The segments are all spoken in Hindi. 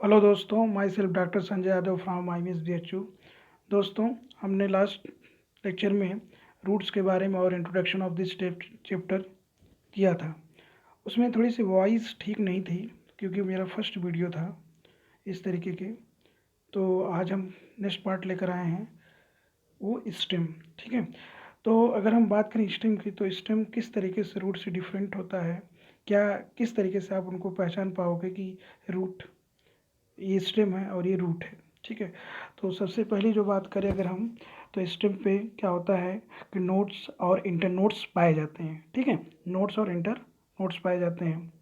हेलो दोस्तों, my self doctor Sanjay Yadav from IMSBHU। दोस्तों, हमने लास्ट लेक्चर में रूट्स के बारे में और इंट्रोडक्शन ऑफ दिस चैप्टर किया था। उसमें थोड़ी सी वॉइस ठीक नहीं थी क्योंकि मेरा फर्स्ट वीडियो था इस तरीके के। तो आज हम नेक्स्ट पार्ट लेकर आए हैं, वो स्टेम। ठीक है, तो अगर हम बात करें स्टेम की, तो स्टेम किस तरीके से रूट से डिफरेंट होता है, क्या किस तरीके से आप उनको पहचान पाओगे कि रूट ये स्टेम है और ये रूट है। ठीक है, तो सबसे पहली जो बात करें अगर हम, तो स्टेम पे क्या होता है कि नोड्स और इंटर नोड्स पाए जाते हैं। ठीक है, नोड्स और इंटर नोड्स पाए जाते हैं।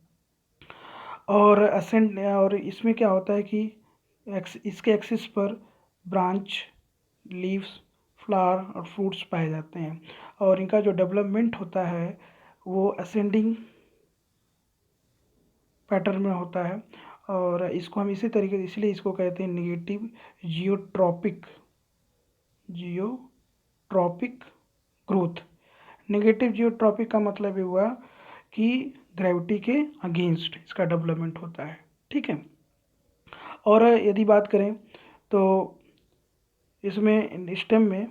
और असेंड और इसमें क्या होता है कि इसके एक्सिस पर ब्रांच, लीव्स, फ्लावर और फ्रूट्स पाए जाते हैं। और इनका जो डेवलपमेंट होता है वो असेंडिंग पैटर्न में होता है। और इसको हम इसी तरीके से, इसलिए इसको कहते हैं negative geotropic geotropic growth. Negative geotropic का मतलब ये हुआ कि ग्रेविटी के अगेंस्ट इसका डेवलपमेंट होता है। ठीक है, और यदि बात करें तो इसमें स्टेम में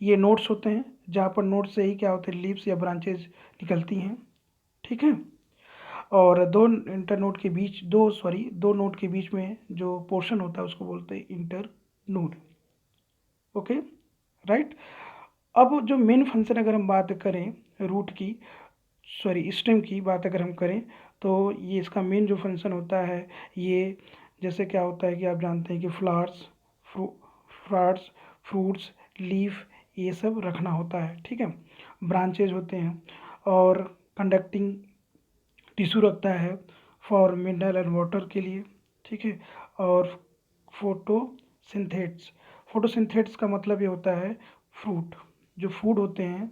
ये नोड्स होते हैं, जहाँ पर नोड से ही क्या होते हैं, लीव्स या ब्रांचेज निकलती हैं। ठीक है, और दो इंटरनोड के बीच दो नोड के बीच में जो पोर्शन होता है उसको बोलते हैं इंटर नोड। Okay, right. अब जो मेन फंक्शन अगर हम बात करें रूट की, स्टेम की बात अगर हम करें, तो ये इसका मेन जो फंक्शन होता है, ये जैसे क्या होता है कि आप जानते हैं कि फ्लावर्स, फ्रूट्स, लीफ, ये सब रखना होता है। ठीक है, ब्रांचेज होते हैं और कंडक्टिंग टिश्यू रखता है फॉर मिनरल एंड वाटर के लिए। ठीक है, और फोटोसिंथेट्स, फोटोसिंथेट्स का मतलब ये होता है फ्रूट, जो फूड होते हैं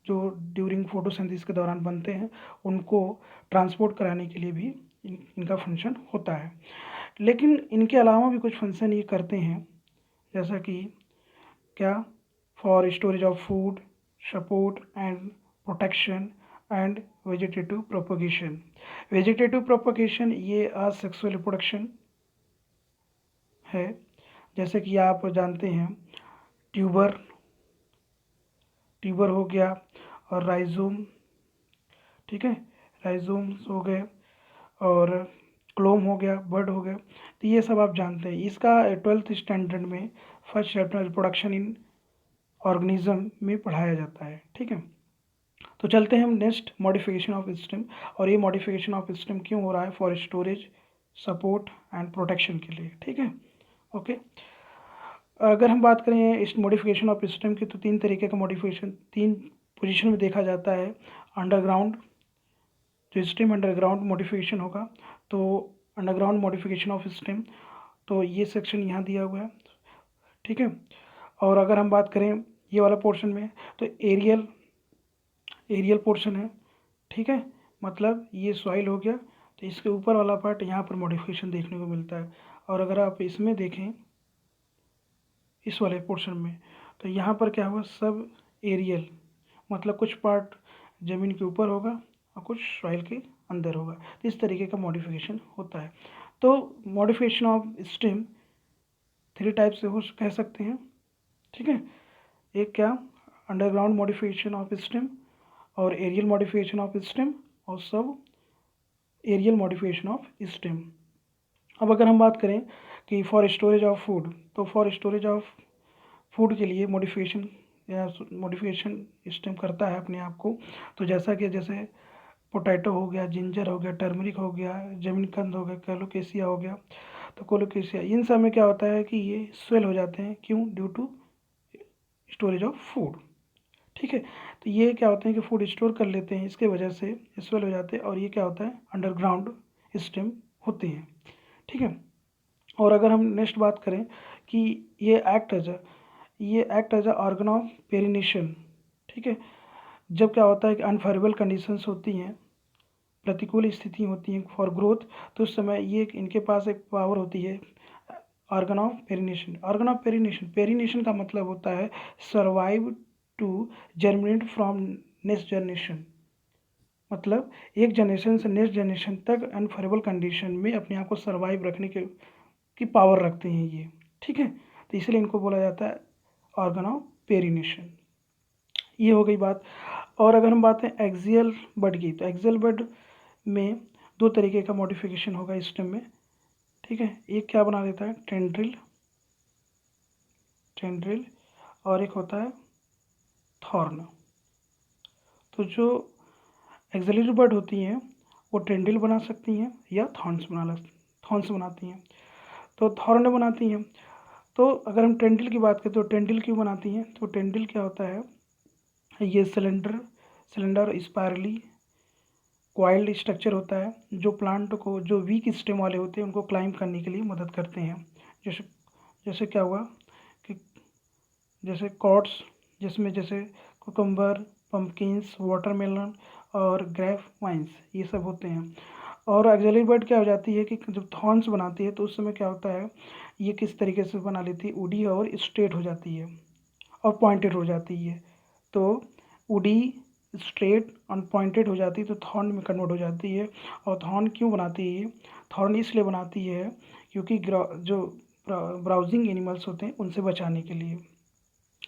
जो ड्यूरिंग फोटोसिंथेसिस के दौरान बनते हैं, उनको ट्रांसपोर्ट कराने के लिए भी इनका फंक्शन होता है। लेकिन इनके अलावा भी कुछ फंक्शन ये करते हैं, जैसा कि क्या, for storage of food, support and protection and vegetative propagation. Vegetative propagation ये असेक्सुअल रिप्रोडक्शन है, जैसे कि आप जानते हैं ट्यूबर ट्यूबर हो गया और राइजोम। ठीक है, राइजोम्स हो गए और क्लोम हो गया, बर्ड हो गया। तो ये सब आप जानते हैं। इसका 12th स्टैंडर्ड में first chapter reproduction in organism में पढ़ाया जाता है। ठीक है, तो चलते हैं हम नेक्स्ट, मॉडिफिकेशन ऑफ सिस्टम। और ये मॉडिफिकेशन ऑफ सिस्टम क्यों हो रहा है, for storage, support and protection के लिए। ठीक है, ओके। अगर हम बात करें इस मॉडिफिकेशन ऑफ सिस्टम की, तो तीन तरीके का मॉडिफिकेशन तीन पोजीशन में देखा जाता है। अंडरग्राउंड, जो स्टेम अंडरग्राउंड मॉडिफिकेशन होगा, तो अंडरग्राउंड मॉडिफिकेशन ऑफ स्टेम, तो ये सेक्शन यहाँ दिया हुआ है। ठीक है, और अगर हम बात करें ये वाला पोर्शन में, तो एरियल एरियल पोर्शन है। ठीक है, मतलब ये सॉइल हो गया, तो इसके ऊपर वाला पार्ट यहाँ पर मॉडिफिकेशन देखने को मिलता है। और अगर आप इसमें देखें इस वाले पोर्शन में, तो यहाँ पर क्या हुआ, सब एरियल, मतलब कुछ पार्ट ज़मीन के ऊपर होगा और कुछ सॉइल के अंदर होगा। तो इस तरीके का मॉडिफिकेशन होता है। तो modification of stem three type से हो कह सकते हैं। ठीक है, एक क्या, अंडरग्राउंड मॉडिफिकेशन ऑफ स्टेम, और एरियल मॉडिफिकेशन ऑफ स्टेम, और sub aerial modification of stem. अब अगर हम बात करें कि फॉर स्टोरेज ऑफ फूड, तो फॉर स्टोरेज ऑफ फूड के लिए मॉडिफिकेशन या मॉडिफिकेशन स्टेम करता है अपने आप को। तो जैसा कि जैसे पोटैटो हो गया, जिंजर हो गया, टर्मरिक हो गया, जमीनकंद हो गया, कोलोकेसिया हो गया। तो कोलोकेसिया, इन सब में क्या होता है कि ये स्वेल हो जाते हैं, क्यों, due to storage of food. ठीक है, तो ये क्या होते हैं कि फूड स्टोर कर लेते हैं, इसके वजह से स्वेल हो जाते हैं, और ये क्या होता है, अंडरग्राउंड स्टेम होते हैं। ठीक है, और अगर हम नेक्स्ट बात करें कि ये act as a organ of perennation. ठीक है, जब क्या होता है कि अनफेवरेबल कंडीशंस होती हैं, प्रतिकूल स्थिति होती हैं फॉर ग्रोथ, तो उस समय ये इनके पास एक पावर होती है, organ of perennation. Organ of perennation, perennation का मतलब होता है survive to germinate from next generation. मतलब एक जनरेशन से नेक्स्ट जनरेशन तक अनफेवरेबल कंडीशन में अपने आप को सर्वाइव रखने की पावर रखते हैं ये, ठीक है। तो इसलिए इनको बोला जाता है ऑर्गन ऑफ पेरिनेशन। ये हो गई बात। और अगर हम बात करें एक्सियल बड की, तो एक्सियल बड में दो तरीके का मॉडिफिकेशन होगा स्टेम में, ठीक है। एक क्या बना देता है, टेंड्रिल, टेंड्रिल, और एक होता है थॉर्न। तो जो एक्सिलरी बड होती हैं वो टेंड्रिल बना सकती हैं या थॉर्न्स बनाती हैं। तो थॉर्न बनाती हैं। तो अगर हम टेंड्रिल की बात करें तो टेंड्रिल क्यों बनाती हैं, तो टेंड्रिल क्या होता है, ये सिलेंडर स्पायरली कॉइल्ड स्ट्रक्चर होता है जो प्लांट को, जो वीक स्टेम वाले होते हैं उनको क्लाइंब करने के लिए मदद करते हैं। जैसे जैसे क्या हुआ कि जैसे कॉर्ड्स, जिसमें जैसे कुकम्बर, पम्पकिन्स, वाटरमेलन और ग्रेप वाइन्स, ये सब होते हैं। और ऑक्सिलरी बर्ड क्या हो जाती है कि जब थॉर्न्स बनाती है तो उस समय क्या होता है, ये किस तरीके से बना लेती है, वुडी और स्ट्रेट हो जाती है और पॉइंटेड हो जाती है। तो वुडी स्ट्रेट अनपॉइंटेड हो जाती है तो थॉर्न में कन्वर्ट हो जाती है। और थॉर्न क्यों बनाती है, थॉर्न इसलिए बनाती है क्योंकि जो ब्राउजिंग एनिमल्स होते हैं उनसे बचाने के लिए,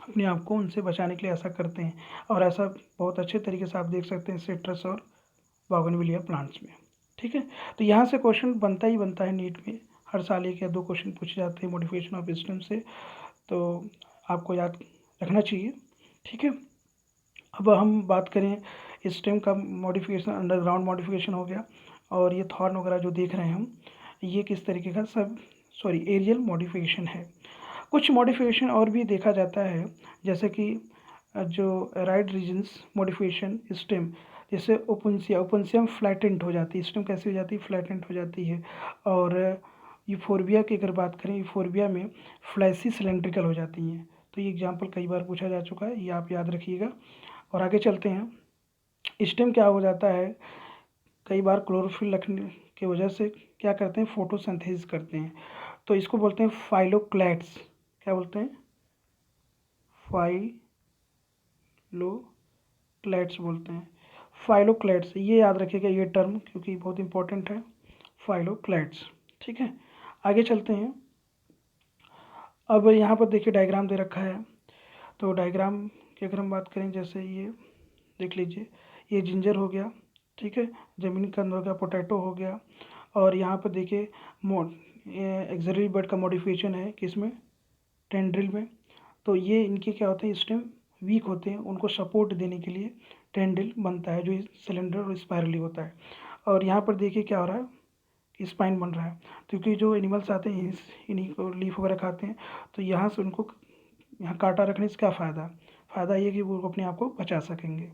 अपने आप को उनसे बचाने के लिए ऐसा करते हैं। और ऐसा बहुत अच्छे तरीके से आप देख सकते हैं सिट्रस और बोगनविलिया प्लांट्स में, ठीक है। तो यहाँ से क्वेश्चन बनता ही बनता है नीट में, हर साल एक या दो क्वेश्चन पूछे जाते हैं मॉडिफिकेशन ऑफ स्टेम से, तो आपको याद रखना चाहिए, ठीक है। अब हम बात करें स्टेम का मॉडिफिकेशन, अंडरग्राउंड मॉडिफिकेशन हो गया, और ये थॉर्न वगैरह जो देख रहे हैं हम, ये किस तरीके का सब एरियल मॉडिफिकेशन है। कुछ मॉडिफिकेशन और भी देखा जाता है, जैसे कि जो राइट रीजन्स मॉडिफिकेशन स्टेम, जैसे ओपुंसियम फ्लैटेंट हो जाती है, स्टेम कैसे हो जाती है, फ्लैटेंट हो जाती है। और यूफोरबिया की अगर बात करें, यूफोरबिया में फ्लैसी सिलेंड्रिकल हो जाती हैं। तो ये एग्जाम्पल कई बार पूछा जा चुका है, ये आप याद रखिएगा। और आगे चलते हैं, स्टेम क्या हो जाता है, कई बार क्लोरोफिल रखने की वजह से क्या करते हैं, फोटोसिंथेसिस करते हैं। तो इसको बोलते हैं फाइलोक्लैट्स, क्या बोलते हैं, फाइलोक्लैट्स बोलते हैं, फाइलोक्लैट्स, ये याद रखिएगा ये टर्म क्योंकि बहुत इंपॉर्टेंट है, फाइलोक्लैट्स, ठीक है। आगे चलते हैं। अब यहाँ पर देखिए डायग्राम दे रखा है, तो डायग्राम की अगर हम बात करें, जैसे ये देख लीजिए, ये जिंजर हो गया, ठीक है, ज़मीन का अंदर हो गया, पोटैटो हो गया। और यहाँ पर देखिए एक्सिलरी बर्ड का मॉडिफिकेशन है किसमें, टेंड्रिल में। तो ये इनके क्या होते हैं, स्टेम वीक होते हैं, उनको सपोर्ट देने के लिए टेंड्रिल बनता है जो सिलेंडर और स्पायरली होता है। और यहाँ पर देखिए क्या हो रहा है, स्पाइन बन रहा है, क्योंकि जो एनिमल्स आते हैं इन्हीं को लीफ वगैरह खाते हैं। तो यहाँ से उनको यहाँ कांटा रखने से क्या फ़ायदा, फ़ायदा ये कि वो अपने आप को बचा सकेंगे,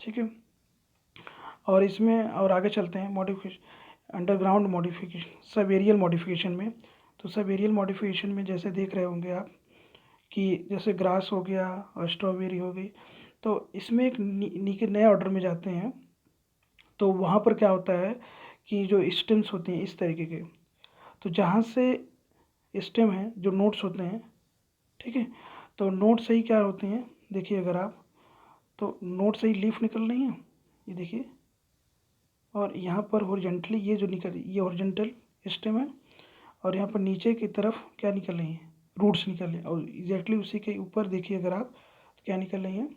ठीक है। और इसमें और आगे चलते हैं modification, underground modification, subaerial modification में। तो सब एरियल मॉडिफिकेशन में जैसे देख रहे होंगे आप कि जैसे ग्रास हो गया और स्ट्रॉबेरी हो गई, तो इसमें एक नए ऑर्डर में जाते हैं। तो वहाँ पर क्या होता है कि जो स्टेम्स होती हैं इस तरीके के, तो जहाँ से स्टेम है, जो नोट्स होते हैं, ठीक है, तो नोट से ही क्या होते हैं, देखिए अगर आप, तो नोट से ही लीफ निकल रही है, ये देखिए। और यहाँ पर हॉरिजॉन्टली ये जो निकल रही, ये हॉरिजॉन्टल स्टेम है, और यहाँ पर नीचे की तरफ क्या निकल रही हैं, रूट्स निकल रही हैं। और एग्जैक्टली उसी के ऊपर देखिए अगर आप, तो क्या निकल रही हैं,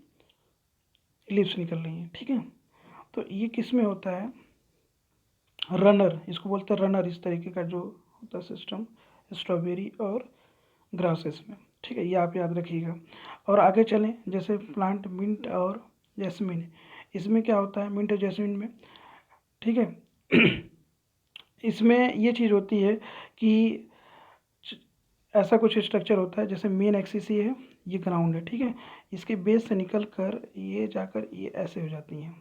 लीव्स निकल रही हैं, ठीक है। तो ये किस में होता है, रनर, इसको बोलते हैं रनर, इस तरीके का जो होता है सिस्टम स्ट्रॉबेरी और ग्रासेस में, ठीक है, ये आप याद रखिएगा। और आगे चलें, जैसे प्लांट मिंट और जैस्मिन, इसमें क्या होता है मिंट और जैस्मिन में, ठीक है। इसमें ये चीज़ होती है कि ऐसा कुछ स्ट्रक्चर होता है, जैसे मेन एक्सिस ये है, ये ग्राउंड है, ठीक है, इसके बेस से निकल कर ये जाकर ये ऐसे हो जाती हैं।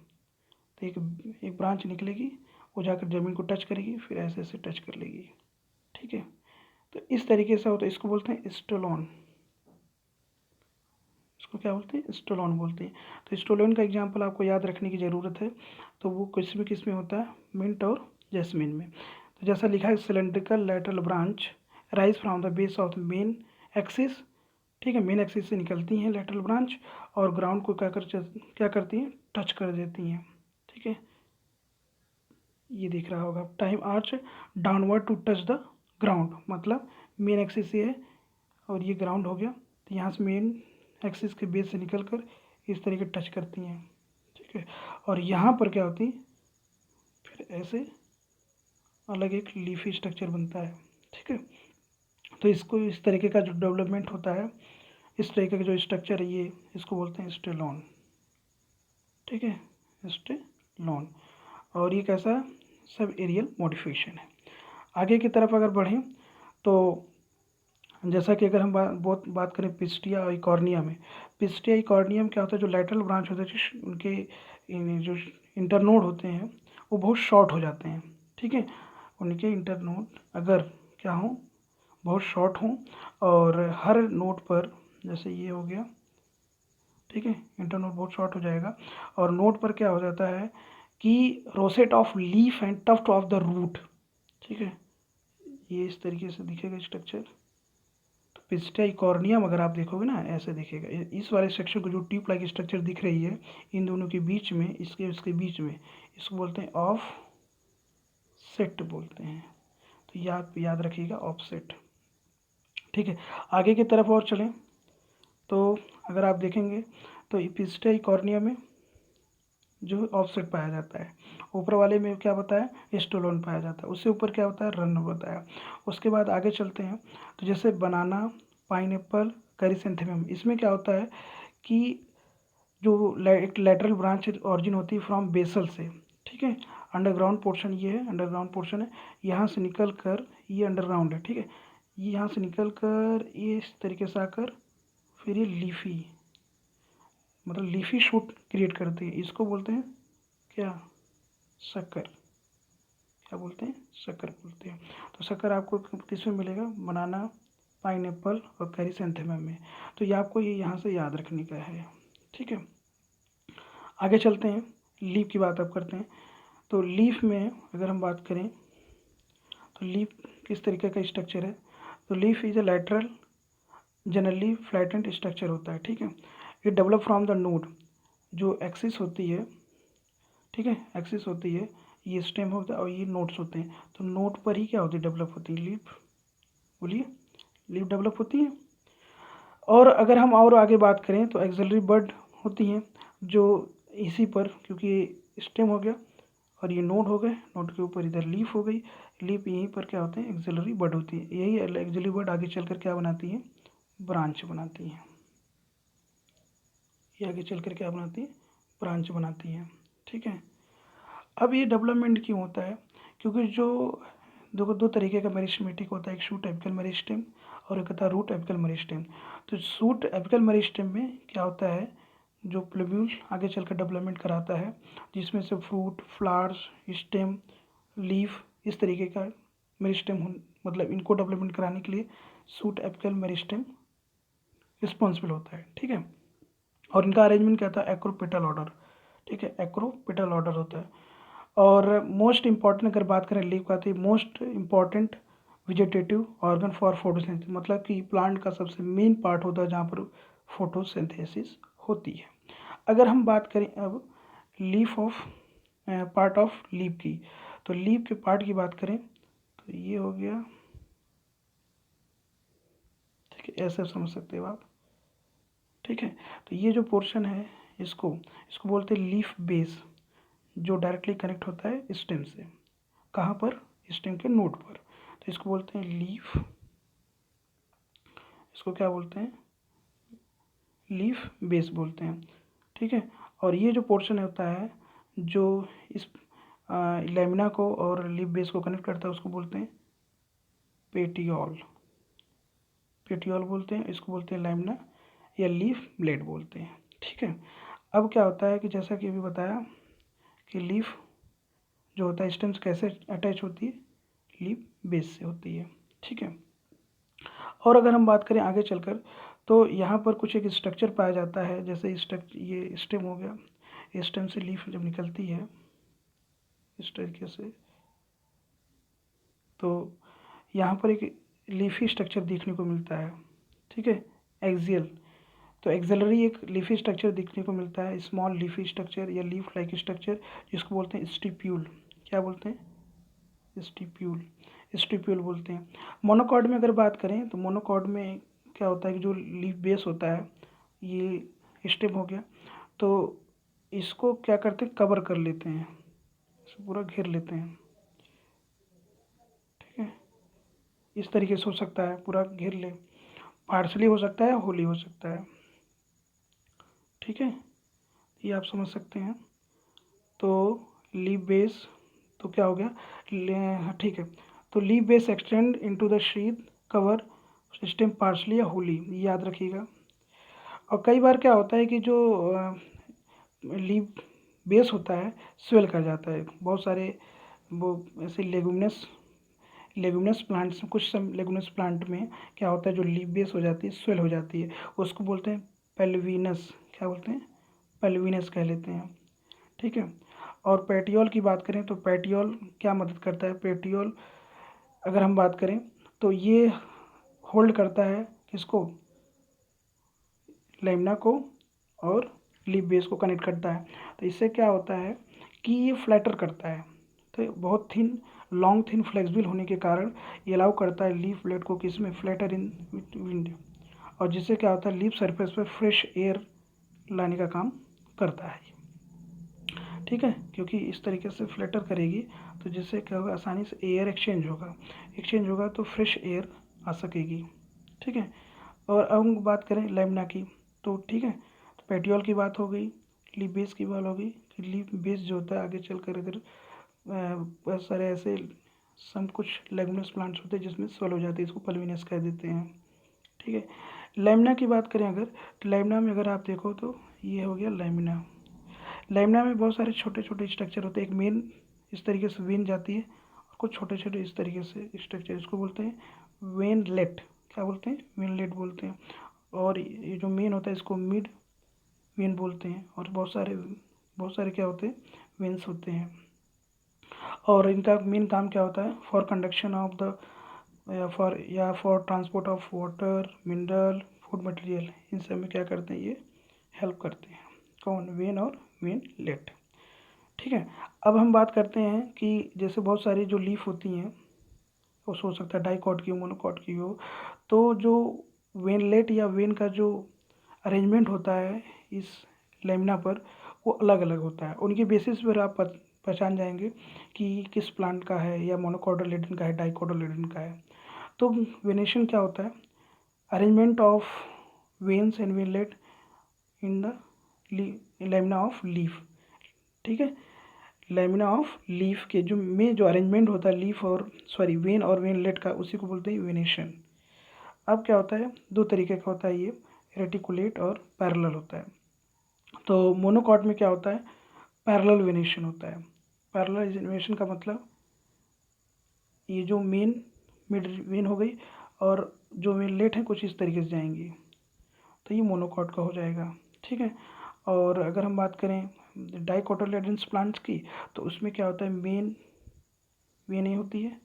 तो एक ब्रांच निकलेगी, वो जाकर ज़मीन को टच करेगी, फिर ऐसे ऐसे टच कर लेगी, ठीक है। तो इस तरीके से होता है, इसको बोलते हैं स्टोलोन, इसको क्या बोलते हैं, स्टोलोन बोलते हैं। तो स्टोलोन का एग्जांपल आपको याद रखने की ज़रूरत है। तो वो किस में होता है, मिंट और जैस्मिन में। तो जैसा लिखा है, cylindrical lateral branch rise from the base of main axis, ठीक है, मेन एक्सिस से निकलती हैं लैटरल ब्रांच, और ग्राउंड को क्या करती हैं, टच कर देती हैं, ठीक है, ये दिख रहा होगा, time arch downward to touch the ground, मतलब मेन एक्सिस ये है और ये ग्राउंड हो गया, तो यहाँ से मेन एक्सिस के बेस से निकल कर इस तरीके टच करती हैं, ठीक है। और यहाँ पर क्या होती है, फिर ऐसे अलग एक लीफी स्ट्रक्चर बनता है, ठीक है। तो इसको इस तरीके का जो डेवलपमेंट होता है, इस तरीके का जो स्ट्रक्चर है ये, इसको बोलते हैं स्टेलॉन, ठीक है, स्टेलॉन। और ये कैसा सब एरियल मॉडिफिकेशन है। आगे की तरफ अगर बढ़ें तो जैसा कि अगर हम बात करें पिस्टिया और इकॉर्निया में, पिस्टिया इकॉर्नियम क्या होता है, जो लैटरल ब्रांच होते हैं उनके जो इंटरनोड होते हैं वो बहुत शॉर्ट हो जाते हैं, ठीक है। उनके इंटरनोड अगर क्या हों, बहुत शॉर्ट हों, और हर नोड पर, जैसे ये हो गया, ठीक है, इंटरनोड बहुत शॉर्ट हो जाएगा, और नोड पर क्या हो जाता है कि rosette of leaf and tuft of the root, ठीक है, ये इस तरीके से दिखेगा स्ट्रक्चर। तो पिस्टिया इकॉर्नियम अगर आप देखोगे ना, ऐसे दिखेगा, इस वाले सेक्शन को जो ट्यूब लाइक स्ट्रक्चर दिख रही है इन दोनों के बीच में, इसके बीच में, इसको बोलते हैं ऑफ सेट बोलते हैं। तो याद रखिएगा ऑफ सेट, ठीक है। आगे की तरफ और चलें तो अगर आप देखेंगे तो पिस्टिया इकॉर्निया में जो ऑफसेट पाया जाता है, ऊपर वाले में क्या बताया, स्टोलोन पाया जाता है, उससे ऊपर क्या होता है, रन बताया। उसके बाद आगे चलते हैं तो जैसे बनाना, पाइनएप्पल, कैरिसेंथेमम, इसमें क्या होता है कि जो एक लेटरल ब्रांच ऑरिजिन होती है फ्रॉम बेसल से, ठीक है। अंडरग्राउंड पोर्शन ये है, अंडरग्राउंड पोर्शन है, यहाँ से निकल कर ये अंडरग्राउंड है, ठीक है, ये यहाँ से निकल कर ये इस तरीके से आकर फिर ये लीफी, मतलब लीफी शूट क्रिएट करती है, इसको बोलते हैं क्या, शक्कर, क्या बोलते हैं, शक्कर बोलते हैं। तो शक्कर आपको किस में मिलेगा, बनाना, पाइनएप्पल और कैरिसेंथेमम में। तो ये आपको ये यहाँ से याद रखने का है, ठीक है। आगे चलते हैं, लीफ की बात अब करते हैं। तो लीफ में अगर हम बात करें तो लीफ किस तरीके का स्ट्रक्चर है, तो leaf is a lateral generally flattened structure होता है, ठीक है। ये डेवलप फ्रॉम द नोड, जो एक्सिस होती है, ठीक है, एक्सिस होती है, ये स्टेम होता है और ये नोट्स होते हैं, तो नोट पर ही क्या होती है, डेवलप होती है लीफ, बोलिए, लीफ डेवलप होती है। और अगर हम और आगे बात करें तो एक्सिलरी बड होती हैं, जो इसी पर, क्योंकि स्टेम हो गया और ये नोड हो गए, नोड के ऊपर इधर लीफ हो गई, लीफ यहीं पर क्या होते हैं, एक्सिलरी बड होती है, यही एक्सिलरी बड आगे चलकर क्या बनाती है, ब्रांच बनाती है, ये आगे चलकर क्या बनाती है, ब्रांच बनाती है, ठीक है। अब ये डेवलपमेंट क्यों होता है, क्योंकि जो दो तरीके का मेरिस्टेमेटिक होता है, एक शूट एपिकल मेरिस्टेम और एक होता है रूट एपिकल मेरिस्टेम। तो शूट एपिकल मेरिस्टेम में क्या होता है, जो प्लूम्यूल आगे चलकर डेवलपमेंट कराता है, जिसमें से फ्रूट, फ्लावर्स, स्टेम, लीफ, इस तरीके का मेरिस्टेम, मतलब इनको डेवलपमेंट कराने के लिए शूट एपिकल मेरिस्टेम रिस्पॉन्सिबल होता है, ठीक है। और इनका अरेंजमेंट क्या था, एक्रोपेटल ऑर्डर, ठीक है, एक्रोपेटल ऑर्डर होता है। और मोस्ट इम्पॉर्टेंट अगर बात करें लीफ का, तो most important vegetative organ for photosynthesis, मतलब कि प्लांट का सबसे मेन पार्ट होता है जहाँ पर फोटोसिंथेसिस होती है। अगर हम बात करें अब leaf of part of leaf की, तो लीफ के पार्ट की बात करें तो ये हो गया, ठीक है, ऐसे समझ सकते हो आप, ठीक है। तो ये जो पोर्शन है इसको इसको बोलते हैं लीफ बेस, जो डायरेक्टली कनेक्ट होता है स्टेम से, कहाँ पर, स्टेम के नोड पर, तो इसको बोलते हैं लीफ, इसको क्या बोलते हैं, लीफ बेस बोलते हैं, ठीक है। और ये जो पोर्शन होता है जो इस लेमिना को और लीफ बेस को कनेक्ट करता है, उसको बोलते हैं पेटियोल, पेटियोल बोलते हैं, इसको बोलते हैं लेमिना या लीफ ब्लेड बोलते हैं, ठीक है। अब क्या होता है कि जैसा कि अभी बताया कि लीफ जो होता है स्टेम्स कैसे अटैच होती है, लीफ बेस से होती है, ठीक है। और अगर हम बात करें आगे चलकर तो यहाँ पर कुछ एक स्ट्रक्चर पाया जाता है, जैसे स्ट्रक्चर ये स्टेम हो गया, स्टेम से लीफ जब निकलती है इस तरीके से, तो यहाँ पर एक लीफी स्ट्रक्चर देखने को मिलता है, ठीक है, एक्सियल। तो एक्सिलरी एक लीफी स्ट्रक्चर देखने को मिलता है, स्मॉल लीफी स्ट्रक्चर या लीफ लाइक स्ट्रक्चर, जिसको बोलते हैं स्टिप्यूल, क्या बोलते हैं, स्टिप्यूल बोलते हैं। मोनोकॉर्ड में अगर बात करें तो मोनोकॉर्ड में क्या होता है कि जो लीफ बेस होता है, ये स्टेम हो गया, तो इसको क्या करते हैं, कवर कर लेते हैं, इसको पूरा घेर लेते हैं। ठीक है, इस तरीके से हो सकता है, पूरा घेर ले, पार्शली हो सकता है, होली हो सकता है। ठीक है, ये आप समझ सकते हैं। तो लीफ बेस तो क्या हो गया, हाँ, ठीक है। तो leaf base extend into the sheath, cover stem partially या होली, ये याद रखिएगा। और कई बार क्या होता है कि जो लीफ बेस होता है स्वेल कर जाता है। बहुत सारे वो ऐसे लेगुमिनस प्लांट्स, कुछ लेगुमिनस प्लांट में क्या होता है, जो लीफ बेस हो जाती है, स्वेल हो जाती है, उसको बोलते हैं पेल्विनस। क्या बोलते हैं, पेल्विनस कह लेते हैं। ठीक है। और पेटियोल की बात करें तो पेटियोल क्या मदद करता है, पेटियोल अगर हम बात करें तो ये होल्ड करता है किसको, लेमिना को, और लीफ बेस को कनेक्ट करता है। तो इससे क्या होता है कि ये फ्लैटर करता है, तो बहुत थिन, लॉन्ग थिन फ्लेक्सिबल होने के कारण ये अलाउ करता है लीफ ब्लेड को किस में, फ्लैटर इन विंड, और जिससे क्या होता है लीफ सरफेस पर फ्रेश एयर लाने का काम करता है। ठीक है, क्योंकि इस तरीके से फ्लैटर करेगी तो जिससे क्या होगा, आसानी से एयर एक्सचेंज होगा तो फ्रेश एयर आ सकेगी। ठीक है। और अब हम बात करें लेमिना की, तो ठीक है, तो पेटियोल की बात हो गई, लीफ बेस की बात हो गई कि लीफ बेस जो होता है आगे चल कर इधर बहुत सारे ऐसे कुछ लेगुमिनस प्लांट्स होते हैं जिसमें स्वेल हो जाती है, इसको पल्विनस कह देते हैं। ठीक है। लेमिना की बात करें अगर, तो लेमिना में अगर आप देखो तो ये हो गया लेमिना। लेमिना में बहुत सारे छोटे छोटे स्ट्रक्चर होते हैं, एक मेन इस तरीके से वेन जाती है, और कुछ छोटे छोटे इस तरीके से स्ट्रक्चर, इसको बोलते हैं वेनलेट। क्या बोलते हैं, वेनलेट बोलते हैं। और ये जो मेन होता है इसको मिड वेन बोलते हैं, और बहुत सारे क्या होते हैं, वेन्स होते हैं। और इनका मेन काम क्या होता है, for conduction of the for transport of water, mineral, food material, इन सब में क्या करते हैं, ये हेल्प करते हैं। कौन, वेन और वेनलेट। ठीक है। अब हम बात करते हैं कि जैसे बहुत सारी जो लीफ होती हैं, वो हो सकता है डाइकॉट की हो, मोनोकॉट की हो, तो जो वेनलेट या वेन का जो अरेंजमेंट होता है इस लेमिना पर, वो अलग अलग होता है। उनके बेसिस पर आप पहचान जाएंगे कि किस प्लांट का है, या मोनोकॉटिलेडन का है, डाइकोटिलेडन का है। तो वेनेशन क्या होता है, arrangement of veins and veinlet in the lamina of leaf. ठीक है, लेमिना ऑफ लीफ के जो अरेंजमेंट होता है लीफ और वेन और वेनलेट का, उसी को बोलते हैं वेनेशन। अब क्या होता है, दो तरीके का होता है ये, रेटिकुलेट और पैरेलल होता है। तो मोनोकॉट में क्या होता है, पैरेलल वेनेशन होता है। पैरेलल वेनेशन का मतलब ये जो मिड वेन हो गई, और जो वेनलेट है कुछ इस तरीके से जाएंगी, तो ये मोनोकॉट का हो जाएगा। ठीक है। और अगर हम बात करें डाइकोटिलेडन्स प्लांट्स की, तो उसमें क्या होता है, मेन वेन ही होती है,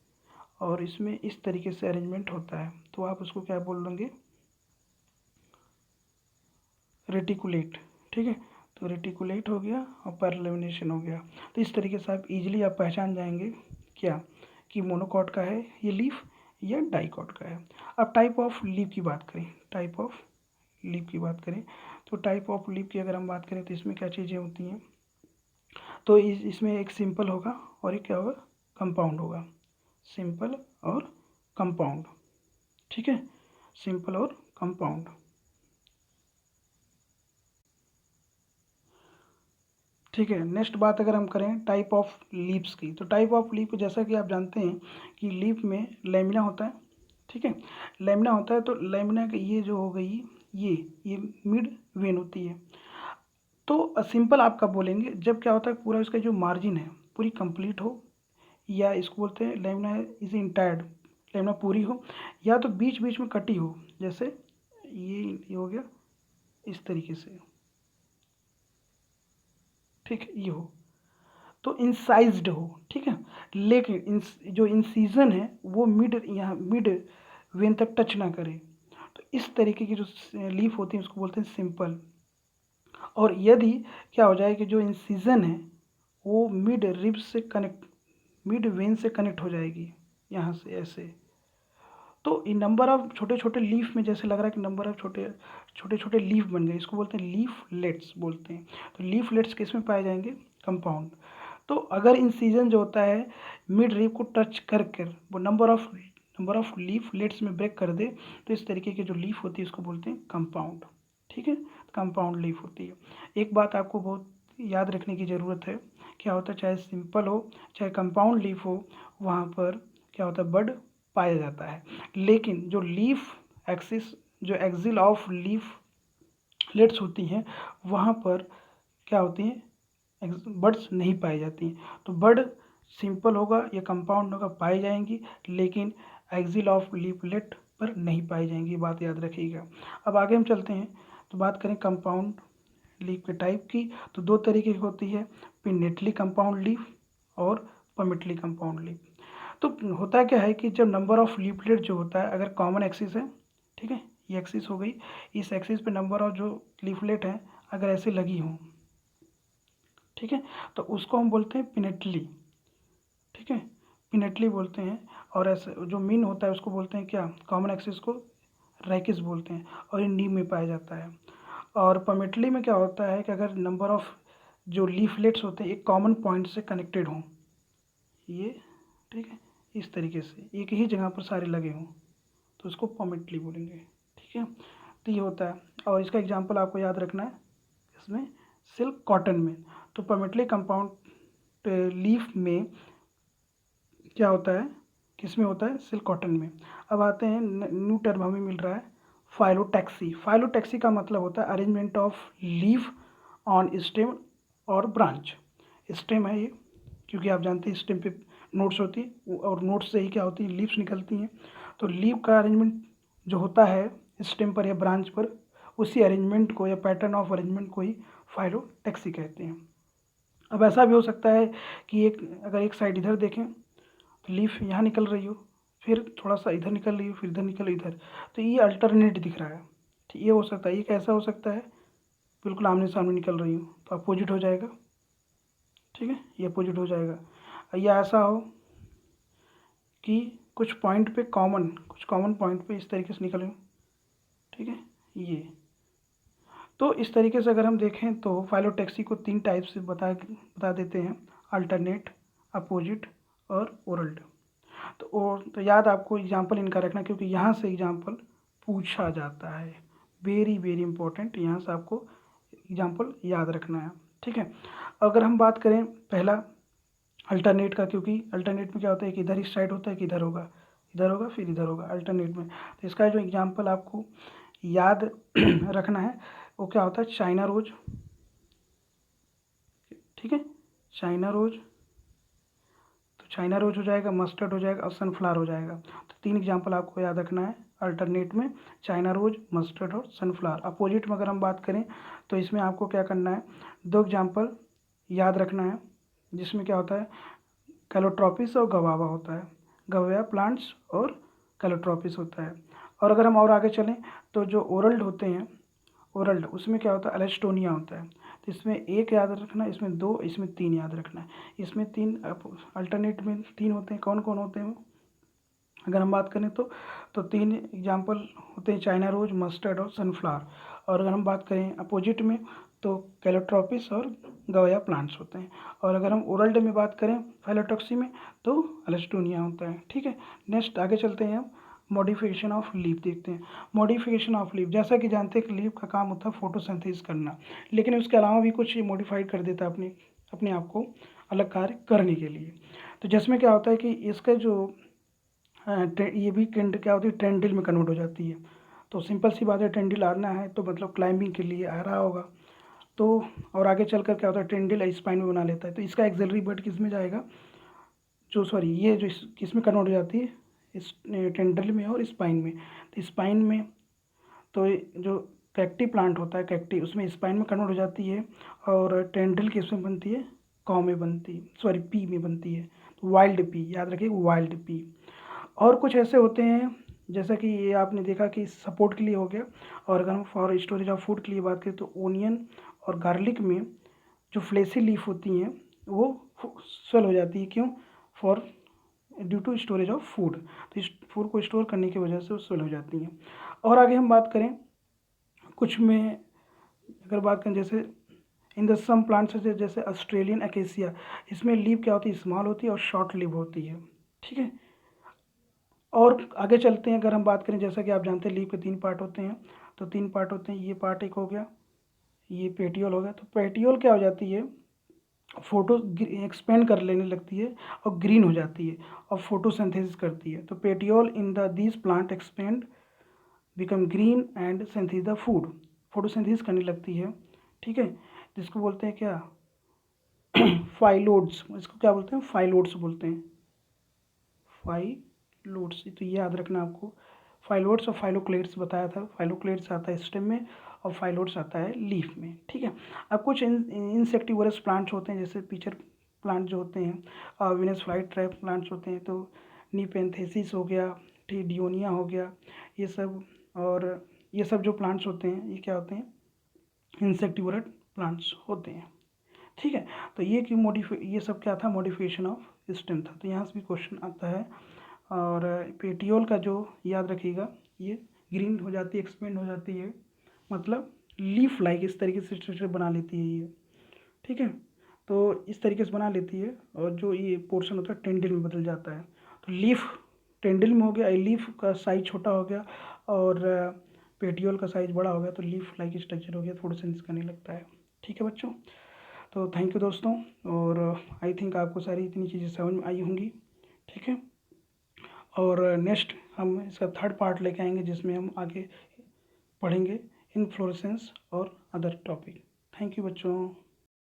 और इसमें इस तरीके से अरेंजमेंट होता है, तो आप उसको क्या बोल देंगे, रेटिकुलेट। ठीक है, तो रेटिकुलेट हो गया और पैरेलल हो गया। तो इस तरीके से आप इजीली आप पहचान जाएंगे क्या, कि मोनोकॉट का है ये लीफ या डाइकॉट का है। अब टाइप ऑफ लीफ की बात करें, तो टाइप ऑफ लीफ की अगर हम बात करें तो इसमें क्या चीज़ें होती हैं, तो इसमें एक सिंपल होगा और एक क्या होगा, कंपाउंड होगा, सिंपल और कंपाउंड। ठीक है, सिंपल और कंपाउंड। ठीक है। नेक्स्ट बात अगर हम करें टाइप ऑफ लीव्स की, तो टाइप ऑफ लीफ जैसा कि आप जानते हैं कि लीफ में लेमिना होता है। ठीक है, लेमिना होता है, तो लेमिना की ये जो हो गई, ये मिड वेन होती है। तो सिंपल आप कब बोलेंगे, जब क्या होता है पूरा इसका जो मार्जिन है पूरी कंप्लीट हो, या इसको बोलते हैं लेमिना इज इंटायर्ड, लेमिना पूरी हो, या तो बीच बीच में कटी हो, जैसे ये हो गया इस तरीके से। ठीक है, ये हो तो इंसाइज्ड हो। ठीक है, लेकिन जो इंसीजन है वो यहाँ मिड वेन तक टच ना करे, तो इस तरीके की जो लीफ होती है उसको बोलते हैं सिंपल। और यदि क्या हो जाए कि जो इंसीजन है वो मिड रिब्स से कनेक्ट मिड वेन से कनेक्ट हो जाएगी यहाँ से ऐसे। तो इन नंबर ऑफ छोटे छोटे लीफ में जैसे लग रहा है कि नंबर ऑफ छोटे छोटे छोटे लीफ बन गए, इसको बोलते हैं लीफलेट्स बोलते हैं। तो लीफलेट्स किस में पाए जाएंगे? कंपाउंड। तो अगर इंसिजन जो होता है मिड लीफ को टच कर कर वो नंबर ऑफ लीफलेट्स में ब्रेक कर दे, तो इस तरीके की जो लीफ होती है इसको बोलते हैं कंपाउंड। ठीक है, कंपाउंड लीफ होती है। एक बात आपको बहुत याद रखने की ज़रूरत है, क्या होता है चाहे सिंपल हो चाहे कंपाउंड लीफ हो, वहाँ पर क्या होता है बड पाया जाता है। लेकिन जो लीफ एक्सिस जो एक्सिल ऑफ लीफ लेट्स होती हैं वहाँ पर क्या होती हैं बर्ड्स नहीं पाई जाती हैं। तो बर्ड सिंपल होगा या कंपाउंड होगा पाई जाएंगी, लेकिन एक्सिल ऑफ लीफलेट पर नहीं पाई जाएंगी, बात याद रखिएगा। अब आगे हम चलते हैं तो बात करें कंपाउंड लीफ के टाइप की। तो दो तरीके की होती है, पिनेटली कंपाउंड लीफ और पमिटली कंपाउंड लीफ। तो होता क्या है कि जब नंबर ऑफ लीफलेट जो होता है अगर कॉमन एक्सिस है, ठीक है ये एक्सिस हो गई, इस एक्सिस पे नंबर ऑफ जो लीफलेट हैं अगर ऐसे लगी हों, ठीक है, तो उसको हम बोलते हैं पिनेटली। ठीक है, पिनेटली बोलते हैं। और ऐसे जो मीन होता है उसको बोलते हैं क्या, कॉमन एक्सिस को रैकिस बोलते हैं, और ये नीम में पाया जाता है। और पमिटली में क्या होता है कि अगर नंबर ऑफ जो लीफलेट्स होते हैं एक कॉमन पॉइंट से कनेक्टेड हों, ये ठीक है इस तरीके से एक ही जगह पर सारे लगे हों, तो उसको पमिटली बोलेंगे। ठीक है, तो ये होता है। और इसका एग्जांपल आपको याद रखना है इसमें सिल्क कॉटन में। तो पमिटली कंपाउंड लीफ में क्या होता है, किस में होता है, सिल्क कॉटन में। अब आते हैं न्यू टर्म हमें मिल रहा है फाइलोटैक्सी। फाइलोटैक्सी का मतलब होता है arrangement of leaf on stem और ब्रांच। स्टेम है ये, क्योंकि आप जानते हैं स्टेम पे नोट्स होती है और नोट्स से ही क्या होती है लीव्स निकलती हैं। तो लीव का अरेंजमेंट जो होता है स्टेम पर या ब्रांच पर, उसी अरेंजमेंट को या पैटर्न ऑफ अरेंजमेंट को ही फाइलोटैक्सी कहते हैं। अब ऐसा भी हो सकता है कि अगर एक साइड इधर देखें तो लीफ यहाँ निकल रही हो, फिर थोड़ा सा इधर निकल रही हो, फिर इधर निकल इधर, तो ये अल्टरनेट दिख रहा है। ठीक, ये हो सकता है। ये कैसा हो सकता है, बिल्कुल आमने सामने निकल रही हो तो अपोजिट हो जाएगा। ठीक है, ये अपोजिट हो जाएगा। या ऐसा हो कि कुछ कॉमन पॉइंट पे इस तरीके से निकले हो। ठीक है, ये तो इस तरीके से अगर हम देखें तो फाइलोटैक्सी को 3 टाइप से बता देते हैं, अल्टरनेट, अपोजिट और ओरल्ड। तो याद आपको एग्जाम्पल इनका रखना, क्योंकि यहाँ से एग्जाम्पल पूछा जाता है। वेरी वेरी इंपॉर्टेंट, यहाँ से आपको एग्जाम्पल याद रखना है। ठीक है, अगर हम बात करें पहला अल्टरनेट का, क्योंकि अल्टरनेट में क्या होता है कि इधर इस साइड होता है कि इधर होगा, इधर होगा फिर इधर होगा अल्टरनेट में। तो इसका जो एग्जाम्पल आपको याद रखना है वो क्या होता है, चाइना रोज। ठीक है, चाइना रोज, तो चाइना रोज हो जाएगा, मस्टर्ड हो जाएगा और सनफ्लावर हो जाएगा। तो 3 एग्जाम्पल आपको याद रखना है अल्टरनेट में, चाइना रोज, मस्टर्ड और सनफ्लावर। अपोजिट में अगर हम बात करें तो इसमें आपको क्या करना है, 2 एग्जाम्पल याद रखना है, जिसमें क्या होता है कैलोट्रोपिस और गवावा होता है। गवावा प्लांट्स और कैलोट्रोपिस होता है। और अगर हम और आगे चलें तो जो ओरल्ड होते हैं, ओरल्ड उसमें क्या होता है एलेस्टोनिया होता है। तो इसमें 1 याद रखना, इसमें 2, इसमें 3 याद रखना है। इसमें 3 अल्टरनेट में 3 होते हैं, कौन कौन होते हैं वो अगर हम बात करें तो 3 एग्जाम्पल होते हैं, चाइना रोज, मस्टर्ड और सनफ्लावर। और अगर हम बात करें अपोजिट में तो कैलोट्रोपिस और गवाया प्लांट्स होते हैं। और अगर हम ओरल्ड में बात करें फाइलोटॉक्सी में तो एलेस्टोनिया होता है। ठीक है, नेक्स्ट आगे चलते हैं हम मॉडिफिकेशन ऑफ लीफ देखते हैं। मॉडिफिकेशन ऑफ लीफ, जैसा कि जानते हैं कि लीफ का काम होता है फोटोसिंथेसिस करना, लेकिन उसके अलावा भी कुछ मॉडिफाइड कर देता है अपने आप को अलग कार्य करने के लिए। तो जिसमें क्या होता है कि इसका जो ये भी क्या होती है ट्रेंडिल में कन्वर्ट हो जाती है। तो सिंपल सी बात है, ट्रेंडिल आना है तो मतलब क्लाइंबिंग के लिए आ रहा होगा। तो और आगे चलकर क्या होता है ट्रेंडिल स्पाइन में बना लेता है। तो इसका एक्सिलरी बर्ड किस में जाएगा, जो सॉरी ये जो किस में कन्वर्ट हो जाती है, इस टेंडल में और स्पाइन में। तो स्पाइन में तो जो कैक्टी प्लांट होता है, कैक्टी उसमें स्पाइन में कन्वर्ट हो जाती है, और टेंडल किस में बनती है, कॉ में बनती है, सॉरी पी में बनती है। वाइल्ड पी याद रखिए, वाइल्ड पी। और कुछ ऐसे होते हैं जैसा कि ये आपने देखा कि सपोर्ट के लिए हो गया। और अगर हम फॉर स्टोरेज ऑफ फूड के लिए बात करें तो ओनियन और गार्लिक में जो फ्लेसी लीफ होती हैं वो स्वेल हो जाती है, क्यों, for due to storage of food, तो इस फूड को स्टोर करने की वजह से वो स्वेल हो जाती हैं। और आगे हम बात करें कुछ में, अगर बात करें जैसे इन द सम प्लांट्स जैसे ऑस्ट्रेलियन एकेसिया, इसमें लीव क्या होती है, स्मॉल होती है और शॉर्ट लीव होती है। ठीक है, और आगे चलते हैं, अगर हम बात करें जैसा कि आप जानते हैं लीव के 3 पार्ट होते हैं, तो 3 पार्ट होते हैं, ये पार्ट एक हो गया, ये पेटियोल हो गया। तो पेटियोल क्या हो जाती है, फोटो एक्सपेंड कर लेने लगती है और ग्रीन हो जाती है और फोटोसिंथेसिस करती है। तो petiole in the this plant expand become green and synthesis the food, photosynthesis करने लगती है। ठीक है, जिसको बोलते हैं क्या, फाइलोड्स, इसको क्या बोलते हैं, फाइलोड्स बोलते हैं, फाइलोड्स। तो ये याद रखना आपको, फाइलोड्स और फाइलोक्लेट्स बताया था, फाइलोक्लेट्स आता है स्टेम में और फाइलोड्स आता है लीफ में। ठीक है, अब कुछ इंसेक्टिवरस प्लांट्स होते हैं, जैसे पीचर प्लांट जो होते हैं, विनस फ्लाइट ट्रैप प्लांट्स होते हैं, तो नीपेंथेसिस हो गया, ठीक, डियोनिया हो गया, ये सब। और ये सब जो प्लांट्स होते हैं ये क्या होते हैं, इंसेक्टिवरस प्लांट्स होते हैं। ठीक है, तो ये सब क्या था, मॉडिफिकेशन ऑफ स्टेम था। तो यहाँ से भी क्वेश्चन आता है। और पेटियोल का जो याद रखिएगा, ये ग्रीन हो जाती है, एक्सपेंड हो जाती है, मतलब लीफ लाइक इस तरीके से स्ट्रक्चर बना लेती है ये। ठीक है, तो इस तरीके से बना लेती है और जो ये पोर्शन होता है टेंडिल में बदल जाता है। तो लीफ टेंडिल में हो गया, लीफ का साइज छोटा हो गया और पेटियोल का साइज बड़ा हो गया, तो लीफ लाइक स्ट्रक्चर हो गया, फोटोसिंथेसिस करने लगता है। ठीक है बच्चों, तो थैंक यू दोस्तों, और आई थिंक आपको सारी इतनी चीज़ें समझ में आई होंगी। ठीक है, और नेक्स्ट हम इसका 3rd पार्ट लेके आएंगे, जिसमें हम आगे पढ़ेंगे इन्फ्लोरेसेंस और अदर टॉपिक। थैंक यू बच्चों।